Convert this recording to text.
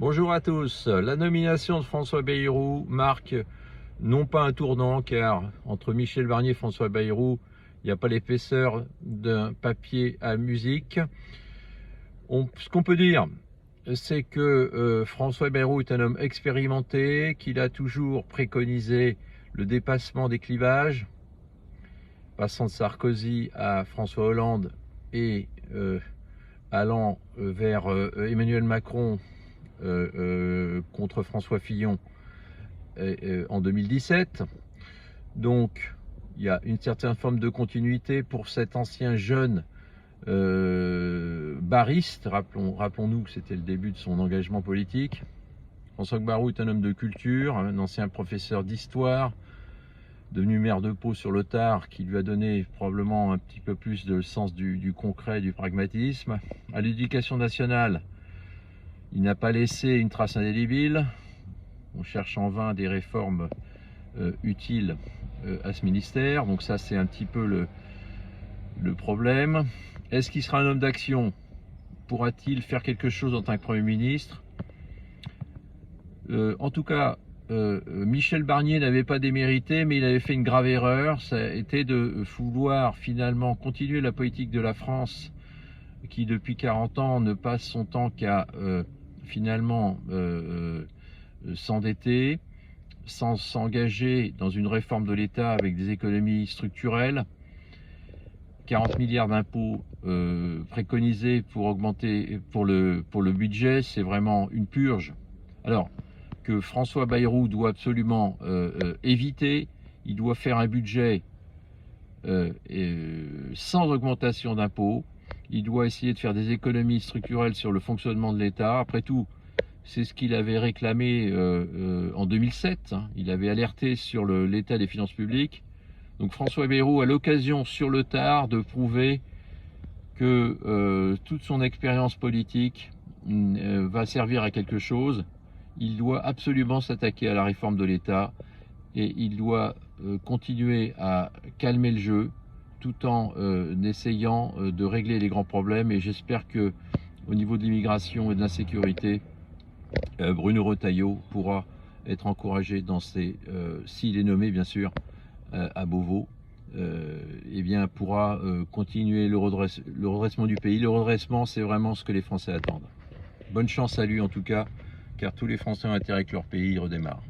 Bonjour à tous. La nomination de François Bayrou marque non pas un tournant, car entre Michel Barnier et François Bayrou, il n'y a pas l'épaisseur d'un papier à musique. Ce qu'on peut dire, c'est que François Bayrou est un homme expérimenté, qu'il a toujours préconisé le dépassement des clivages, passant de Sarkozy à François Hollande et allant vers Emmanuel Macron contre François Fillon en 2017. Donc il y a une certaine forme de continuité pour cet ancien jeune bariste. Rappelons-nous que c'était le début de son engagement politique. François Bayrou est un homme de culture, un ancien professeur d'histoire, devenu maire de Pau sur le Tard, qui lui a donné probablement un petit peu plus de sens du concret, du pragmatisme. À l'éducation nationale, il n'a pas laissé une trace indélébile. On cherche en vain des réformes utiles à ce ministère. Donc ça, c'est un petit peu le problème. Est-ce qu'il sera un homme d'action? Pourra-t-il faire quelque chose en tant que Premier ministre? En tout cas, Michel Barnier n'avait pas démérité, mais il avait fait une grave erreur. Ça a été de vouloir finalement continuer la politique de la France, qui depuis 40 ans ne passe son temps qu'à finalement s'endetter, sans s'engager dans une réforme de l'État avec des économies structurelles. 40 milliards d'impôts préconisés pour augmenter pour le budget, c'est vraiment une purge. Alors que François Bayrou doit absolument éviter, il doit faire un budget sans augmentation d'impôts. Il doit essayer de faire des économies structurelles sur le fonctionnement de l'État. Après tout, c'est ce qu'il avait réclamé en 2007. Il avait alerté sur l'état des finances publiques. Donc François Bayrou a l'occasion sur le tard de prouver que toute son expérience politique va servir à quelque chose. Il doit absolument s'attaquer à la réforme de l'État et il doit continuer à calmer le jeu tout en essayant de régler les grands problèmes. Et j'espère que au niveau de l'immigration et de l'insécurité, Bruno Retailleau pourra être encouragé dans s'il est nommé bien sûr à Beauvau, eh bien pourra continuer le redressement du pays. Le redressement, c'est vraiment ce que les Français attendent. Bonne chance à lui en tout cas, car tous les Français ont intérêt que leur pays redémarre.